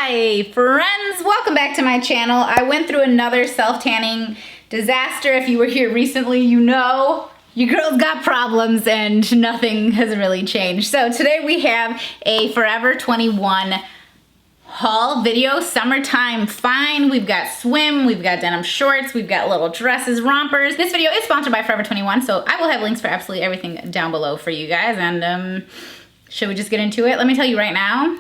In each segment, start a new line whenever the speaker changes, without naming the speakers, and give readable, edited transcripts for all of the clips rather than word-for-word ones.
Hi friends, welcome back to my channel. I went through another self-tanning disaster. If you were here recently, you know your girl's got problems and nothing has really changed. So today we have a Forever 21 haul video, summertime fine. We've got swim, we've got denim shorts, we've got little dresses, rompers. This video is sponsored by Forever 21, so I will have links for absolutely everything down below for you guys. And should we just get into it? Let me tell you right now,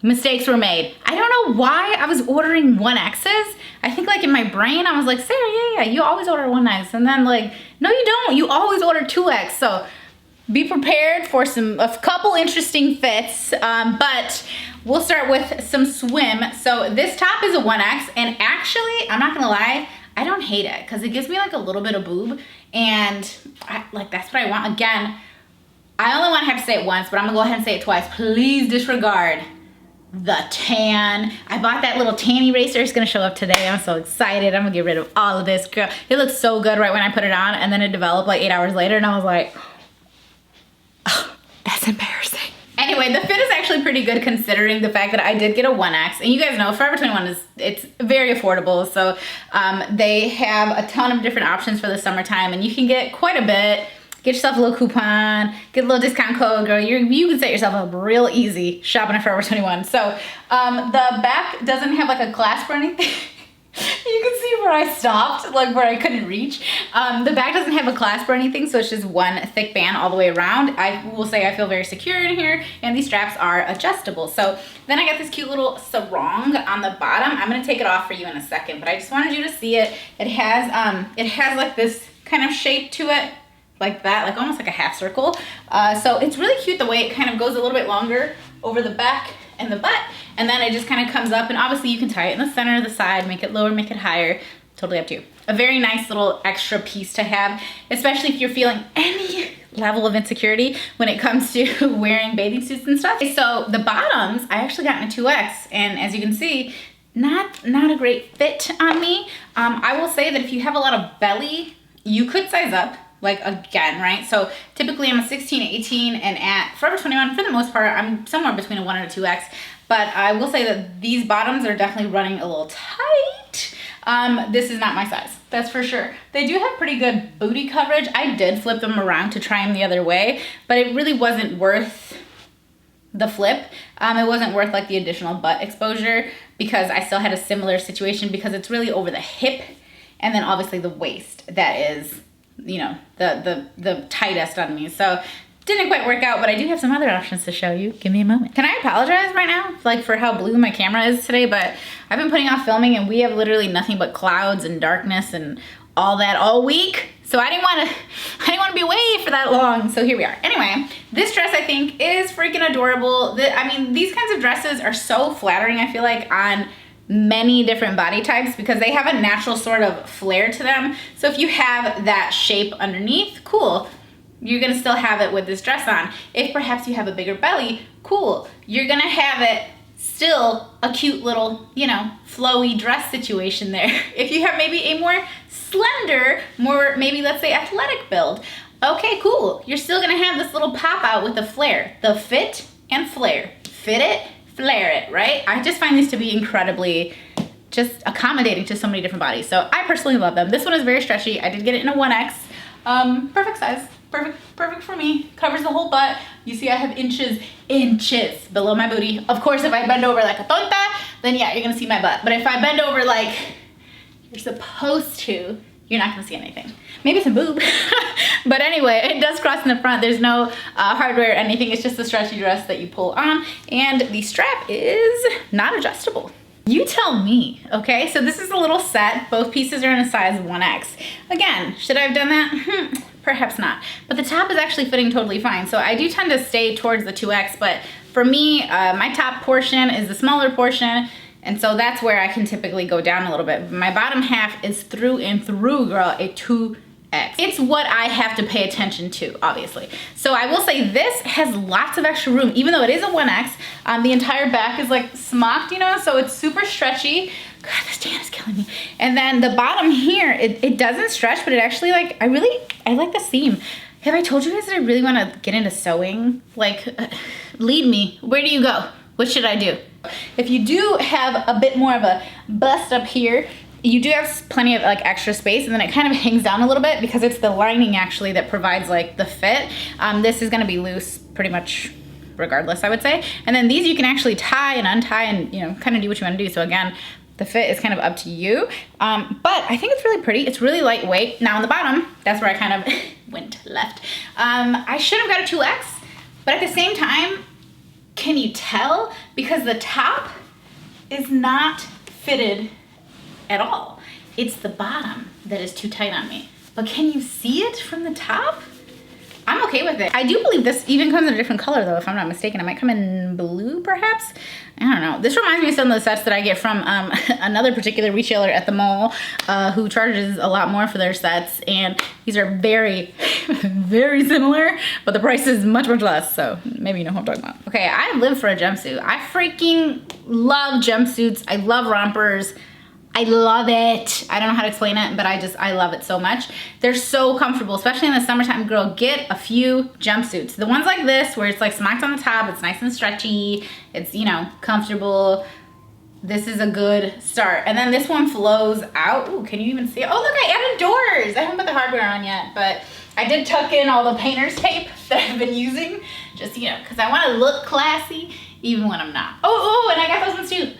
mistakes were made. I don't know why I was ordering 1Xs. I think like in my brain, I was like, Sarah, yeah, you always order 1X. And then like, no, you don't. You always order 2X. So be prepared for a couple interesting fits. But we'll start with some swim. So this top is a 1X. And actually, I'm not gonna lie, I don't hate it because it gives me like a little bit of boob. And that's what I want. Again, I only want to have to say it once, but I'm gonna go ahead and say it twice. Please disregard the tan. I bought that little tan eraser. It's gonna show up today. I'm so excited. I'm gonna get rid of all of this. Girl, it looks so good right when I put it on, and then it developed like 8 hours later, and I was like, oh, that's embarrassing. Anyway, the fit is actually pretty good considering the fact that I did get a 1X, and you guys know Forever 21 it's very affordable, so they have a ton of different options for the summertime, and you can get quite a bit. Get yourself a little coupon, get a little discount code, girl. You can set yourself up real easy shopping at Forever 21. So the back doesn't have like a clasp or anything. You can see where I stopped, like where I couldn't reach. The back doesn't have a clasp or anything, so it's just one thick band all the way around. I will say I feel very secure in here, and these straps are adjustable. So then I got this cute little sarong on the bottom. I'm gonna take it off for you in a second, but I just wanted you to see it. It has like this kind of shape to it, like that, like almost like a half circle. So it's really cute the way it kind of goes a little bit longer over the back and the butt, and then it just kind of comes up, and obviously you can tie it in the center, the side, make it lower, make it higher, totally up to you. A very nice little extra piece to have, especially if you're feeling any level of insecurity when it comes to wearing bathing suits and stuff. So the bottoms, I actually got in a 2X, and as you can see, not a great fit on me. I will say that if you have a lot of belly, you could size up. Like again, right? So typically I'm a 16, 18, and at Forever 21, for the most part, I'm somewhere between a 1 and a 2X. But I will say that these bottoms are definitely running a little tight. This is not my size, that's for sure. They do have pretty good booty coverage. I did flip them around to try them the other way, but it really wasn't worth the flip. It wasn't worth like the additional butt exposure because I still had a similar situation because it's really over the hip and then obviously the waist that is, you know, the tightest on me. So didn't quite work out, but I do have some other options to show you. Give me a moment. Can I apologize right now, like for how blue my camera is today, but I've been putting off filming and we have literally nothing but clouds and darkness and all that all week. So I didn't want to be away for that long. So here we are. Anyway, this dress I think is freaking adorable. I mean, these kinds of dresses are so flattering, I feel like, on many different body types because they have a natural sort of flare to them. So if you have that shape underneath, cool, you're gonna still have it with this dress on. If perhaps you have a bigger belly, cool, you're gonna have it still a cute little, you know, flowy dress situation there. If you have maybe a more slender, more maybe let's say athletic build, okay, cool, you're still gonna have this little pop out with the flare, the fit and flare. Fit it, flare it, right? I just find these to be incredibly just accommodating to so many different bodies. So I personally love them. This one is very stretchy. I did get it in a 1X. Perfect size, perfect for me. Covers the whole butt. You see I have inches below my booty. Of course, if I bend over like a tonta, then yeah, you're gonna see my butt. But if I bend over like you're supposed to, you're not gonna see anything. Maybe some boob. But anyway, it does cross in the front. There's no hardware or anything. It's just a stretchy dress that you pull on. And the strap is not adjustable. You tell me, okay? So this is a little set. Both pieces are in a size 1X. Again, should I have done that? Perhaps not. But the top is actually fitting totally fine. So I do tend to stay towards the 2X, but for me, my top portion is the smaller portion. And so that's where I can typically go down a little bit. My bottom half is through and through, girl, a 2X. It's what I have to pay attention to, obviously. So I will say this has lots of extra room, even though it is a 1X. The entire back is like smocked, you know, so it's super stretchy. God, this tan is killing me. And then the bottom here, it doesn't stretch, but it actually like, I like the seam. Have I told you guys that I really want to get into sewing? Like, lead me. Where do you go? What should I do? If you do have a bit more of a bust up here, you do have plenty of like extra space, and then it kind of hangs down a little bit because it's the lining actually that provides like the fit. This is gonna be loose pretty much regardless, I would say. And then these you can actually tie and untie and, you know, kind of do what you want to do. So again, the fit is kind of up to you. But I think it's really pretty. It's really lightweight. Now on the bottom, that's where I kind of went left. I should have got a 2X, but at the same time, can you tell? Because the top is not fitted at all. It's the bottom that is too tight on me. But can you see it from the top? I'm okay with it. I do believe this even comes in a different color though, if I'm not mistaken. It might come in blue perhaps? I don't know. This reminds me of some of the sets that I get from another particular retailer at the mall who charges a lot more for their sets. And these are very, very similar, but the price is much, much less. So maybe you know who I'm talking about. Okay, I live for a jumpsuit. I freaking love jumpsuits. I love rompers. I love it. I don't know how to explain it, but I love it so much. They're so comfortable, especially in the summertime. Girl, get a few jumpsuits. The ones like this, where it's like smacked on the top, it's nice and stretchy, it's, you know, comfortable. This is a good start. And then this one flows out. Ooh, can you even see it? Oh, look, I added doors. I haven't put the hardware on yet, but I did tuck in all the painter's tape that I've been using, just, you know, because I want to look classy, even when I'm not. Oh, and I got those ones too.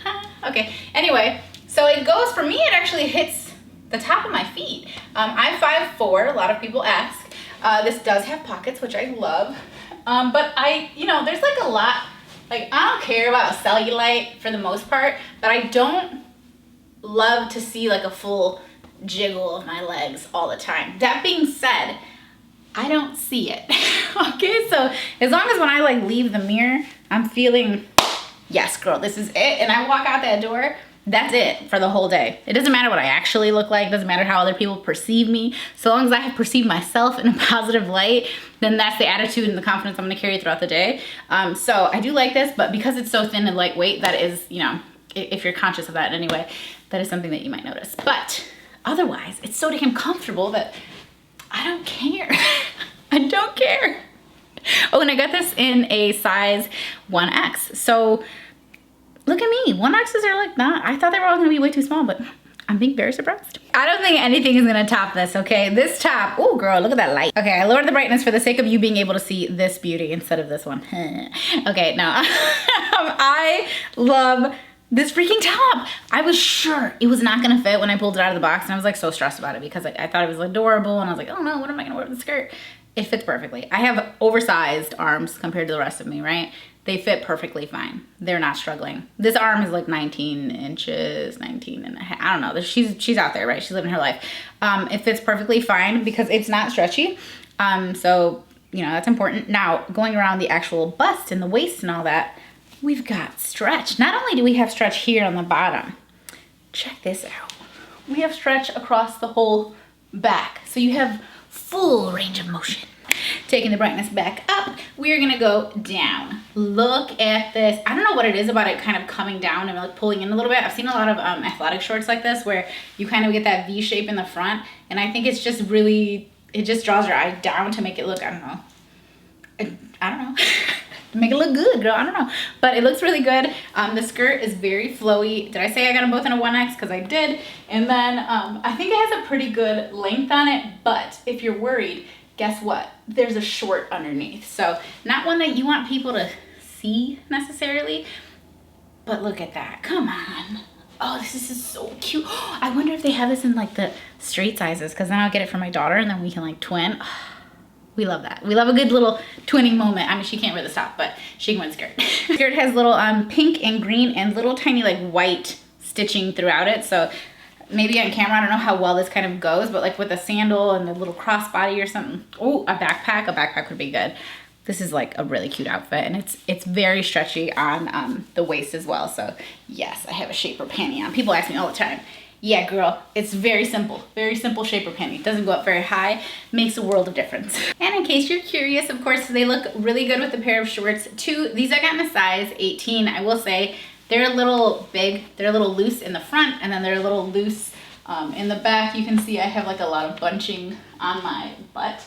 Okay, anyway. So it goes, for me, it actually hits the top of my feet. I'm 5'4", a lot of people ask. This does have pockets, which I love. But you know, there's like a lot, like I don't care about cellulite for the most part, but I don't love to see like a full jiggle of my legs all the time. That being said, I don't see it. Okay, so as long as when I like leave the mirror, I'm feeling, yes girl, this is it. And I walk out that door, that's it for the whole day. It doesn't matter what I actually look like. It doesn't matter how other people perceive me. So long as I have perceived myself in a positive light, then that's the attitude and the confidence I'm gonna carry throughout the day. So I do like this, but because it's so thin and lightweight, that is, you know, if you're conscious of that in any way, that is something that you might notice. But otherwise, it's so damn comfortable that I don't care. I don't care. Oh, and I got this in a size 1X. So look at me, 1X's are like not, I thought they were all gonna be way too small, but I'm being very surprised. I don't think anything is gonna top this, okay? This top, oh girl, look at that light. Okay, I lowered the brightness for the sake of you being able to see this beauty instead of this one. Okay, no, I love this freaking top. I was sure it was not gonna fit when I pulled it out of the box, and I was like so stressed about it because I thought it was adorable, and I was like, oh no, what am I gonna wear with the skirt? It fits perfectly. I have oversized arms compared to the rest of me, right? They fit perfectly fine. They're not struggling. This arm is like 19 inches, 19 and a half. I don't know. She's out there, right? She's living her life. It fits perfectly fine because it's not stretchy. So, you know, that's important. Now, going around the actual bust and the waist and all that, we've got stretch. Not only do we have stretch here on the bottom, check this out. We have stretch across the whole back. So you have full range of motion. Taking the brightness back up, we are gonna go down. Look at this. I don't know what it is about it kind of coming down and like pulling in a little bit. I've seen a lot of athletic shorts like this where you kind of get that V shape in the front, and I think it's just really, it just draws your eye down to make it look, I don't know. Make it look good, girl, I don't know. But it looks really good. The skirt is very flowy. Did I say I got them both in a 1X? Because I did. And then I think it has a pretty good length on it, but if you're worried, guess what? There's a short underneath. So not one that you want people to see necessarily, but look at that, come on. Oh, this is so cute. I wonder if they have this in like the straight sizes, because then I'll get it for my daughter and then we can like twin. We love that. We love a good little twinning moment. I mean, she can't wear the top, but she can wear the skirt. Skirt has little pink and green and little tiny like white stitching throughout it. So maybe on camera, I don't know how well this kind of goes, but like with a sandal and a little crossbody or something. Oh, a backpack would be good. This is like a really cute outfit, and it's very stretchy on the waist as well. So yes, I have a shaper panty on. People ask me all the time. Yeah, girl, it's very simple shaper panty. Doesn't go up very high, makes a world of difference. And in case you're curious, of course, they look really good with a pair of shorts too. These I got in a size 18. I will say they're a little big, they're a little loose in the front, and then they're a little loose in the back. You can see I have like a lot of bunching on my butt,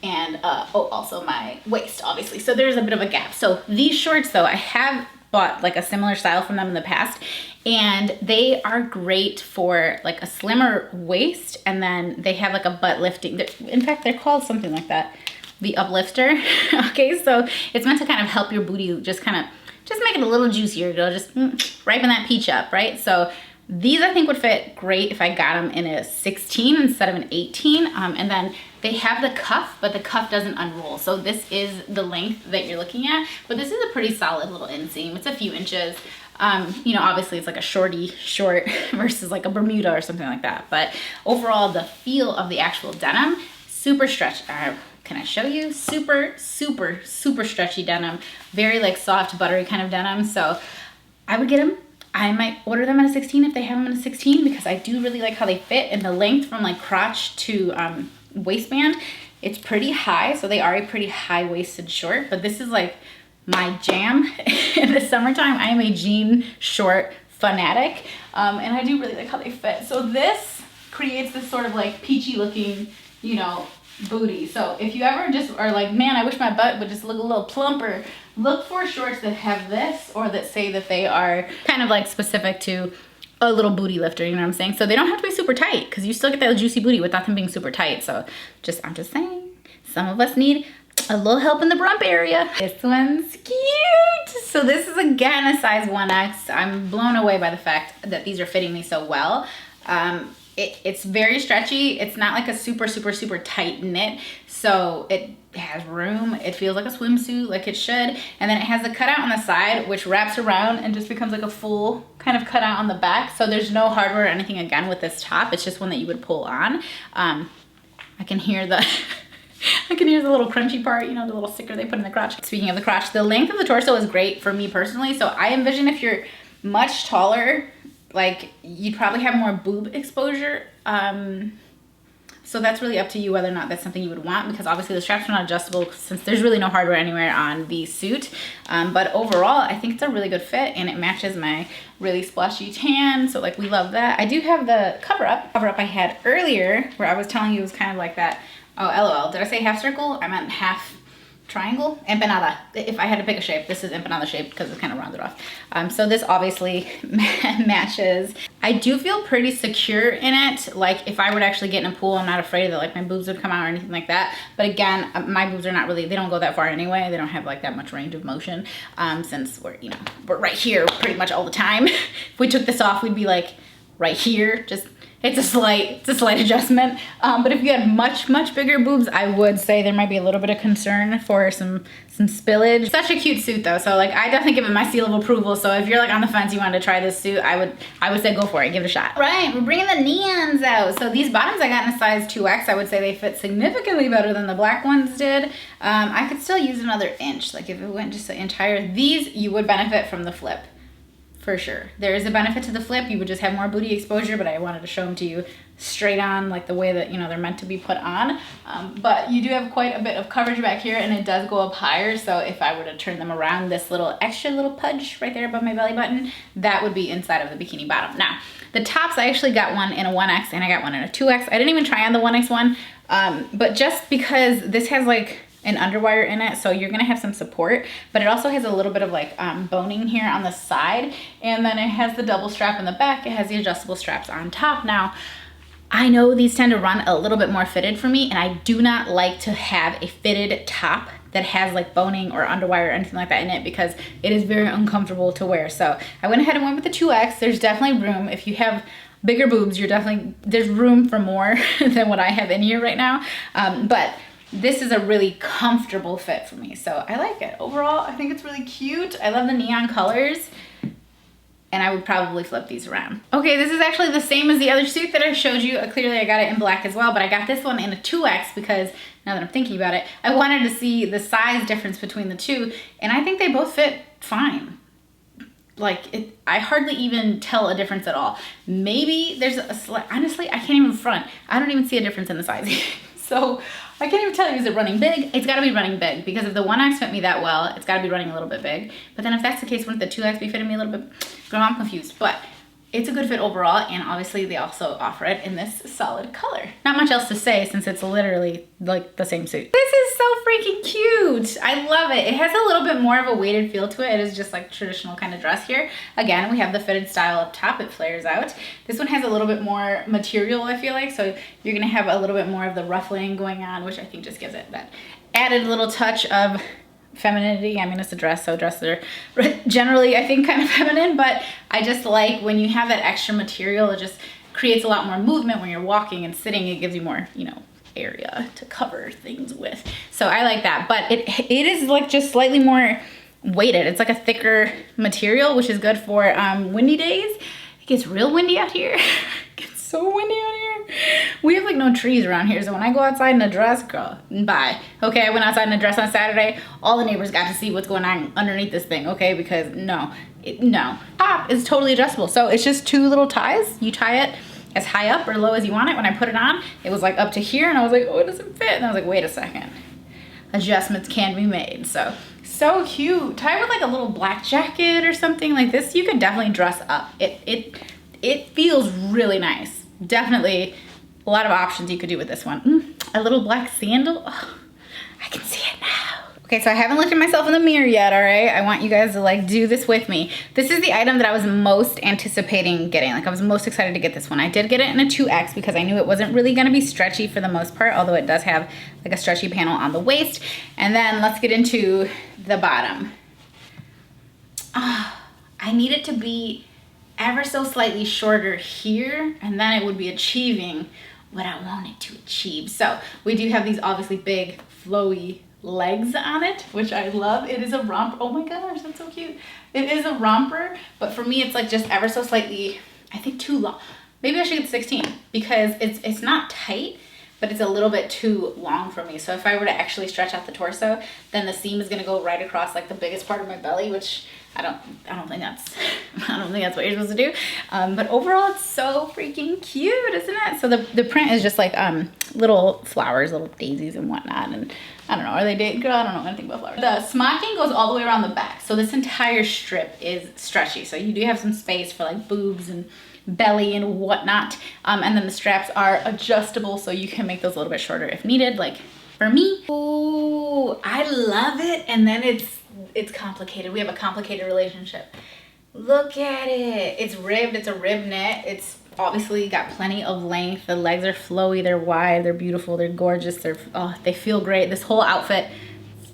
and also my waist, obviously. So there's a bit of a gap. So these shorts though, I have bought like a similar style from them in the past, and they are great for like a slimmer waist, and then they have like a butt lifting. In fact, they're called something like that, the uplifter. Okay, so it's meant to kind of help your booty just make it a little juicier. It'll just ripen that peach up, right? So these I think would fit great if I got them in a 16 instead of an 18. And then they have the cuff, but the cuff doesn't unroll. So this is the length that you're looking at, but this is a pretty solid little inseam. It's a few inches. You know, obviously it's like a short versus like a Bermuda or something like that. But overall, the feel of the actual denim, super stretchy. Can I show you? Super, super, super stretchy denim. Very like soft, buttery kind of denim. So I would get them. I might order them in a 16 if they have them in a 16, because I do really like how they fit, and the length from like crotch to waistband, it's pretty high. So they are a pretty high-waisted short, but this is like my jam. In the summertime, I am a jean short fanatic, and I do really like how they fit. So this creates this sort of like peachy looking, you know, booty. So if you ever just are like, man, I wish my butt would just look a little plumper, look for shorts that have this, or that say that they are kind of like specific to a little booty lifter, you know what I'm saying? So they don't have to be super tight, because you still get that juicy booty without them being super tight. So I'm just saying, some of us need a little help in the rump area. This one's cute. So this is again a size 1X. I'm blown away by the fact that these are fitting me so well. It's very stretchy. It's not like a super, super, super tight knit. So it has room. It feels like a swimsuit, like it should. And then it has the cutout on the side, which wraps around and just becomes like a full kind of cutout on the back. So there's no hardware or anything again with this top. It's just one that you would pull on. I can hear the... I can hear the little crunchy part, you know, the little sticker they put in the crotch. Speaking of the crotch, the length of the torso is great for me personally. So I envision if you're much taller, like you'd probably have more boob exposure. So that's really up to you whether or not that's something you would want, because obviously the straps are not adjustable since there's really no hardware anywhere on the suit. But overall, I think it's a really good fit, and it matches my really splashy tan. So like, we love that. I do have the cover up I had earlier where I was telling you it was kind of like that. Oh, LOL, did I say half circle? I meant half triangle. Empanada. If I had to pick a shape, this is empanada shaped because it's kind of rounded off. So this obviously matches. I do feel pretty secure in it. Like if I were to actually get in a pool, I'm not afraid that like my boobs would come out or anything like that. But again, my boobs are not really, they don't go that far anyway. They don't have like that much range of motion, since we're, you know, we're right here pretty much all the time. If we took this off, we'd be like right here, just it's a slight adjustment. But if you had much, much bigger boobs, I would say there might be a little bit of concern for some spillage. Such a cute suit though. So like, I definitely give it my seal of approval. So if you're like on the fence, you wanted to try this suit, I would say go for it, give it a shot. Right, we're bringing the neons out. So these bottoms I got in a size 2X. I would say they fit significantly better than the black ones did. I could still use another inch. Like if it went just an inch higher, these you would benefit from the flip. For sure. There is a benefit to the flip. You would just have more booty exposure, but I wanted to show them to you straight on, like the way that, you know, they're meant to be put on. But you do have quite a bit of coverage back here, and it does go up higher. So if I were to turn them around, this little extra little pudge right there above my belly button, that would be inside of the bikini bottom. Now, the tops, I actually got one in a 1X and I got one in a 2X. I didn't even try on the 1X one, but just because this has like an underwire in it, so you're gonna have some support, but it also has a little bit of like boning here on the side, and then it has the double strap in the back. It has the adjustable straps on top. Now, I know these tend to run a little bit more fitted for me, and I do not like to have a fitted top that has like boning or underwire or anything like that in it, because it is very uncomfortable to wear. So I went ahead and went with the 2X. There's definitely room. If you have bigger boobs, there's room for more than what I have in here right now. But this is a really comfortable fit for me, so I like it. Overall, I think it's really cute. I love the neon colors, and I would probably flip these around. Okay, this is actually the same as the other suit that I showed you. Clearly, I got it in black as well, but I got this one in a 2X because now that I'm thinking about it, I wanted to see the size difference between the two, and I think they both fit fine. Like, I hardly even tell a difference at all. Maybe there's a slight, honestly, I can't even front. I don't even see a difference in the sizing. So I can't even tell you, is it running big? It's gotta be running big, because if the 1X fit me that well, it's gotta be running a little bit big. But then if that's the case, wouldn't the 2X be fitting me a little bit? I'm confused. But it's a good fit overall, and obviously they also offer it in this solid color. Not much else to say since it's literally like the same suit. This is so freaking cute. I love it. It has a little bit more of a weighted feel to it. It is just like traditional kind of dress here. Again, we have the fitted style up top. It flares out. This one has a little bit more material, I feel like, so you're gonna have a little bit more of the ruffling going on, which I think just gives it that added little touch of femininity. I mean, it's a dress, so dresses are generally, I think, kind of feminine, but I just like when you have that extra material, it just creates a lot more movement when you're walking and sitting. It gives you more, you know, area to cover things with. So I like that, but it is like just slightly more weighted. It's like a thicker material, which is good for windy days. It gets real windy out here. It gets so windy out here. We have like no trees around here, so when I go outside in a dress, girl, bye. Okay, I went outside in a dress on Saturday. All the neighbors got to see what's going on underneath this thing, okay? Because no. Top is totally adjustable. So it's just two little ties. You tie it as high up or low as you want it. When I put it on, it was like up to here, and I was like, oh, it doesn't fit. And I was like, wait a second. Adjustments can be made. So cute. Tie it with like a little black jacket or something like this. You could definitely dress up. It feels really nice. Definitely a lot of options you could do with this one. A little black sandal. Oh, I can see it now. Okay, so I haven't looked at myself in the mirror yet, all right? I want you guys to like do this with me. This is the item that I was most anticipating getting. Like I was most excited to get this one. I did get it in a 2X because I knew it wasn't really gonna be stretchy for the most part, although it does have like a stretchy panel on the waist. And then let's get into the bottom. I need it to be ever so slightly shorter here, and then it would be achieving what I want it to achieve. So we do have these obviously big flowy legs on it, which I love. It is a romper. Oh my gosh, that's so cute. It is a romper, but for me it's like just ever so slightly, I think, too long. Maybe I should get 16 because it's not tight, but it's a little bit too long for me. So if I were to actually stretch out the torso, then the seam is gonna go right across like the biggest part of my belly, which I don't think that's what you're supposed to do. But overall, it's so freaking cute, isn't it? So the print is just like little flowers, little daisies and whatnot. And I don't know, are they daisies? Girl, I don't know anything about flowers. The smocking goes all the way around the back. So this entire strip is stretchy. So you do have some space for like boobs and belly and whatnot. And then the straps are adjustable, so you can make those a little bit shorter if needed, like for me. Ooh, I love it. And then it's complicated. We have a complicated relationship. Look at it. It's ribbed. It's a rib knit. It's obviously got plenty of length. The legs are flowy. They're wide. They're beautiful. They're gorgeous. They feel great. This whole outfit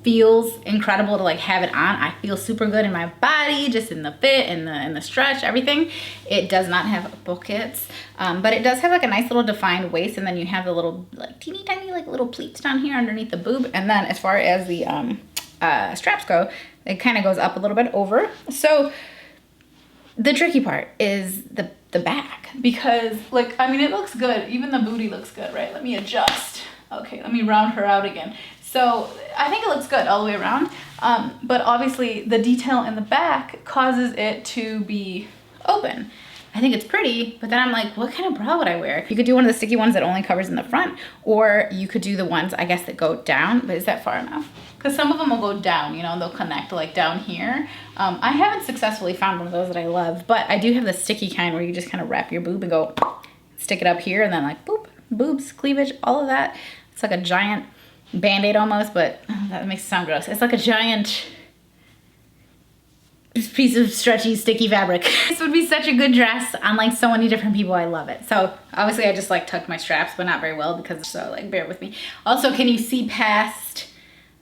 feels incredible to like have it on. I feel super good in my body, just in the fit and the stretch, everything. It does not have pockets, but it does have like a nice little defined waist, and then you have the little like teeny tiny like little pleats down here underneath the boob. And then as far as the straps go, it kind of goes up a little bit over. So the tricky part is the back, because like, I mean, it looks good. Even the booty looks good, right? Let me adjust. Okay, let me round her out again. So I think it looks good all the way around, but obviously the detail in the back causes it to be open. I think it's pretty, but then I'm like, what kind of bra would I wear? You could do one of the sticky ones that only covers in the front, or you could do the ones, I guess, that go down, but is that far enough? Because some of them will go down, you know, and they'll connect like down here. I haven't successfully found one of those that I love, but I do have the sticky kind where you just kind of wrap your boob and go stick it up here, and then like boop, boobs, cleavage, all of that. It's like a giant Band-Aid almost, but that makes it sound gross. It's like a giant piece of stretchy, sticky fabric. This would be such a good dress on like so many different people. I love it. So obviously I just like tucked my straps, but not very well, because so like bear with me. Also, can you see past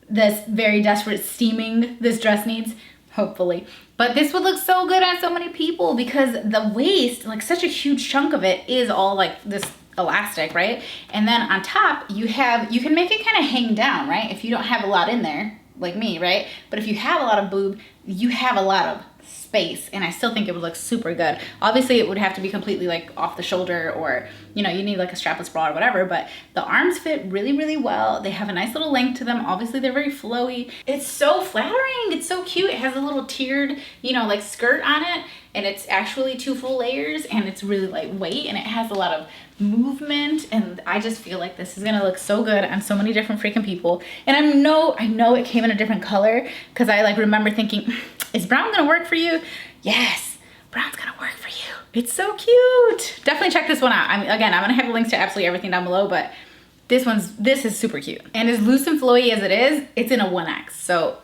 this very desperate steaming this dress needs? Hopefully. But this would look so good on so many people, because the waist, like such a huge chunk of it is all like this elastic, right? And then on top you can make it kind of hang down, right? If you don't have a lot in there like me, right? But if you have a lot of boob, you have a lot of space, and I still think it would look super good. Obviously it would have to be completely like off the shoulder, or you know, you need like a strapless bra or whatever, but the arms fit really, really well. They have a nice little length to them. Obviously they're very flowy. It's so flattering. It's so cute. It has a little tiered, you know, like skirt on it, and it's actually 2 full layers, and it's really lightweight, and it has a lot of movement, and I just feel like this is gonna look so good on so many different freaking people. And I know it came in a different color, because I like remember thinking, is brown gonna work for you? Yes, brown's gonna work for you. It's so cute. Definitely check this one out. Again, I'm gonna have the links to absolutely everything down below, but this is super cute. And as loose and flowy as it is, it's in a 1X. So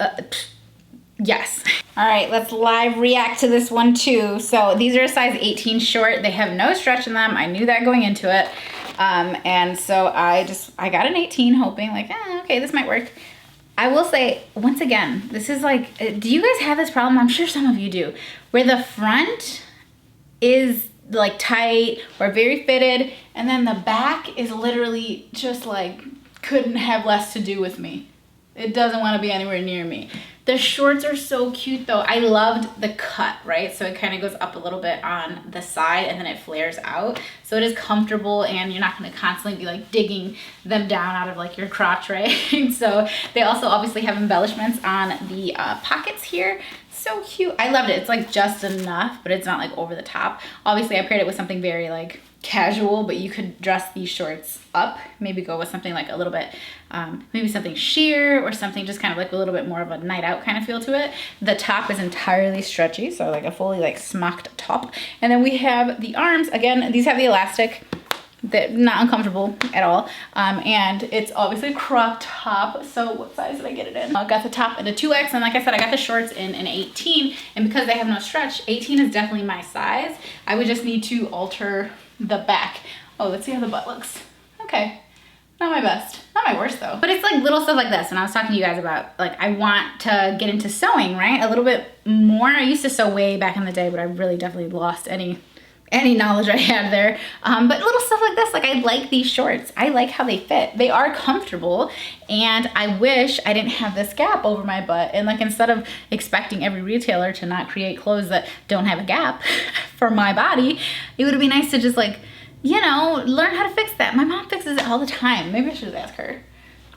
yes. All right, let's live react to this one too. So these are a size 18 short. They have no stretch in them. I knew that going into it. And so I got an 18 hoping like, okay, this might work. I will say, once again, this is like, do you guys have this problem? I'm sure some of you do, where the front is like tight or very fitted, and then the back is literally just like, couldn't have less to do with me. It doesn't want to be anywhere near me. The shorts are so cute though. I loved the cut, right? So it kind of goes up a little bit on the side and then it flares out. So it is comfortable and you're not going to constantly be like digging them down out of like your crotch, right? So they also obviously have embellishments on the pockets here. So cute. I loved it. It's like just enough, but it's not like over the top. Obviously I paired it with something very like casual, but you could dress these shorts up, maybe go with something like a little bit, maybe something sheer or something just kind of like a little bit more of a night out kind of feel to it. The top is entirely stretchy, so like a fully like smocked top. And then we have the arms. Again, these have the elastic. That not uncomfortable at all, and it's obviously a crop top. So what size did I get it in? I got the top in a 2X, and like I said, I got the shorts in an 18, and because they have no stretch, 18 is definitely my size. I would just need to alter the back. Oh, let's see how the butt looks. Okay, not my best, not my worst though, but it's like little stuff like this. And I was talking to you guys about like, I want to get into sewing, right, a little bit more. I used to sew way back in the day, but I really definitely lost any knowledge I had there. But little stuff like this, like I like these shorts. I like how they fit. They are comfortable, and I wish I didn't have this gap over my butt. And like, instead of expecting every retailer to not create clothes that don't have a gap for my body, it would be nice to just like, you know, learn how to fix that. My mom fixes it all the time. Maybe I should ask her.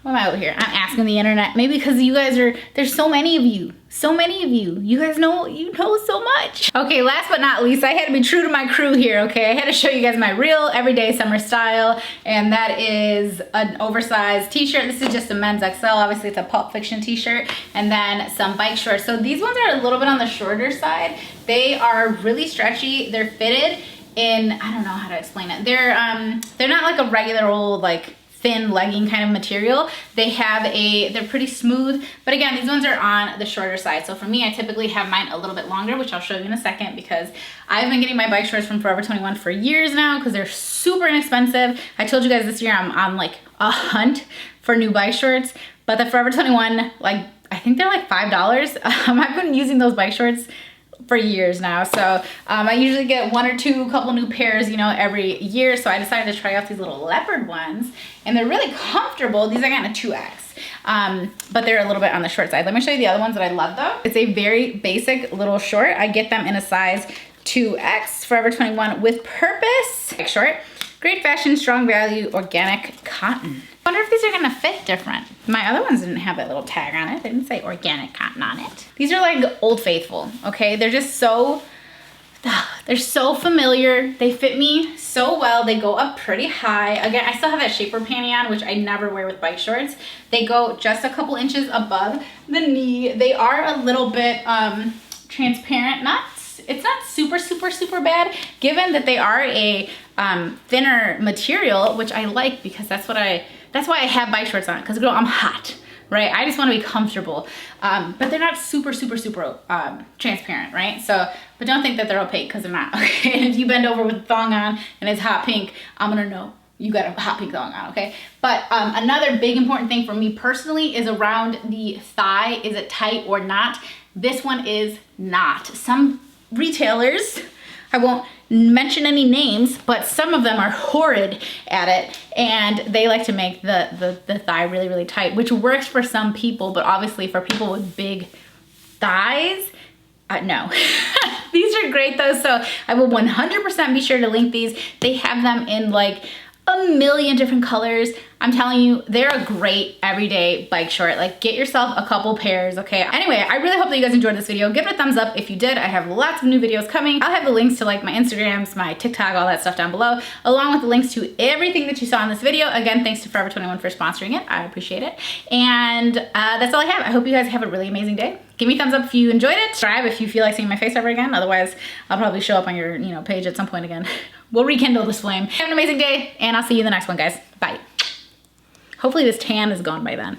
What am I over here? I'm asking the internet. Maybe because you guys there's so many of you. So many of you. You guys know, you know so much. Okay, last but not least, I had to be true to my crew here, okay? I had to show you guys my real everyday summer style, and that is an oversized t-shirt. This is just a men's XL. Obviously, it's a Pulp Fiction t-shirt, and then some bike shorts. So these ones are a little bit on the shorter side. They are really stretchy. They're fitted in, I don't know how to explain it. They're not like a regular old, like, thin legging kind of material. They're pretty smooth, but again, these ones are on the shorter side. So for me, I typically have mine a little bit longer, which I'll show you in a second, because I've been getting my bike shorts from Forever 21 for years now because they're super inexpensive. I told you guys this year I'm on like a hunt for new bike shorts, but the Forever 21, like, I think they're like $5. I've been using those bike shorts for years now. So I usually get one or two, couple new pairs, you know, every year. So I decided to try out these little leopard ones, and they're really comfortable. These I got in a 2X, but they're a little bit on the short side. Let me show you the other ones that I love though. It's a very basic little short. I get them in a size 2X, Forever 21 with purpose. Short, great fashion, strong value, organic cotton. I wonder if these are gonna fit different. My other ones didn't have that little tag on it. They didn't say organic cotton on it. These are like Old Faithful, okay? They're just so, they're so familiar. They fit me so well. They go up pretty high. Again, I still have that shaper panty on, which I never wear with bike shorts. They go just a couple inches above the knee. They are a little bit transparent, it's not super, super, super bad, given that they are a thinner material, which I like because that's why I have bike shorts on, because girl, I'm hot, right? I just want to be comfortable. But they're not super, super, super transparent, right? So, but don't think that they're opaque, because they're not, okay? And if you bend over with a thong on and it's hot pink, I'm gonna know you got a hot pink thong on, okay? But another big important thing for me personally is around the thigh. Is it tight or not? This one is not. Some retailers, I won't mention any names, but some of them are horrid at it, and they like to make the thigh really, really tight, which works for some people, but obviously for people with big thighs, no. These are great though, so I will 100% be sure to link these. They have them in like a million different colors. I'm telling you, they're a great everyday bike short. Like, get yourself a couple pairs, okay? Anyway, I really hope that you guys enjoyed this video. Give it a thumbs up if you did. I have lots of new videos coming. I'll have the links to like my Instagrams, my TikTok, all that stuff down below, along with the links to everything that you saw in this video. Again, thanks to Forever 21 for sponsoring it. I appreciate it. And that's all I have. I hope you guys have a really amazing day. Give me a thumbs up if you enjoyed it. Subscribe if you feel like seeing my face ever again. Otherwise, I'll probably show up on your page at some point again. We'll rekindle this flame. Have an amazing day, and I'll see you in the next one, guys. Bye. Hopefully this tan is gone by then.